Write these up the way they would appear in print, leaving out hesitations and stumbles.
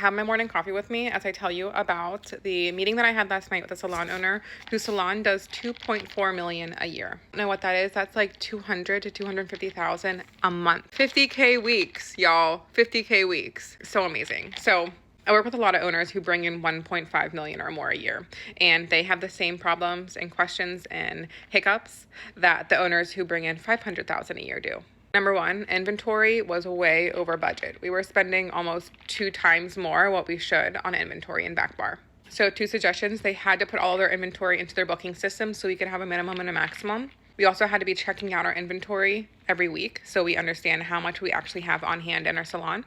have my morning coffee with me as I tell you about the meeting that I had last night with a salon owner whose salon does 2.4 million a year. Know what that is? That's like 200 to 250,000 a month. 50K weeks, y'all. 50K weeks. So amazing. So I work with a lot of owners who bring in 1.5 million or more a year, and they have the same problems and questions and hiccups that the owners who bring in 500,000 a year do. Number one, inventory was way over budget. We were spending almost 2 times more what we should on inventory and back bar. So 2 suggestions: they had to put all their inventory into their booking system so we could have a minimum and a maximum. We also had to be checking out our inventory every week so we understand how much we actually have on hand in our salon.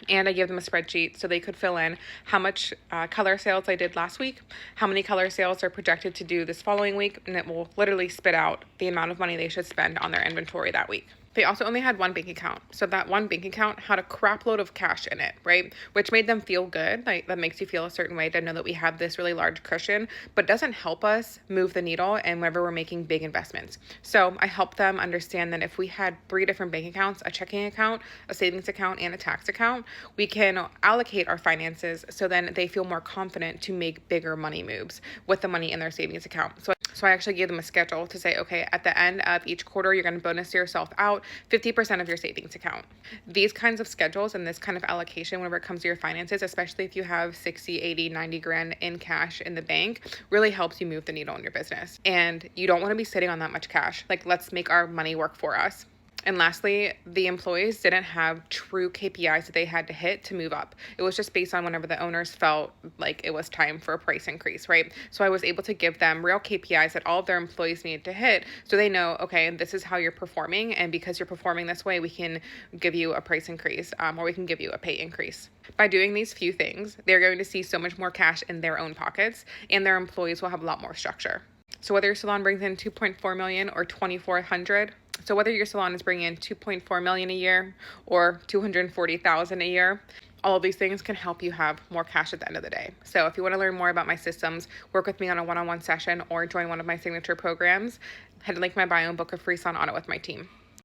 And I gave them a spreadsheet so they could fill in how much color sales I did last week, how many color sales are projected to do this following week, and it will literally spit out the amount of money they should spend on their inventory that week. They also only had one bank account. So that one bank account had a crap load of cash in it, right? Which made them feel good. Like, that makes you feel a certain way to know that we have this really large cushion, but doesn't help us move the needle and whenever we're making big investments. So I helped them understand that if we had 3 different bank accounts, a checking account, a savings account, and a tax account, we can allocate our finances so then they feel more confident to make bigger money moves with the money in their savings account. So I actually gave them a schedule to say, okay, at the end of each quarter, you're going to bonus yourself out 50% of your savings account. These kinds of schedules and this kind of allocation whenever it comes to your finances, especially if you have 60, 80, 90 grand in cash in the bank, really helps you move the needle in your business. And you don't want to be sitting on that much cash. Like, let's make our money work for us. And lastly, the employees didn't have true KPIs that they had to hit to move up. It was just based on whenever the owners felt like it was time for a price increase, right? So I was able to give them real KPIs that all of their employees needed to hit so they know, okay, this is how you're performing. And because you're performing this way, we can give you a price increase or we can give you a pay increase. By doing these few things, they're going to see so much more cash in their own pockets and their employees will have a lot more structure. So whether your salon brings in 2.4 million or 2,400, so whether your salon is bringing in 2.4 million a year or 240,000 a year, all of these things can help you have more cash at the end of the day. So if you want to learn more about my systems, work with me on a one-on-one session, or join one of my signature programs, head to link in my bio and book a free salon audit with my team.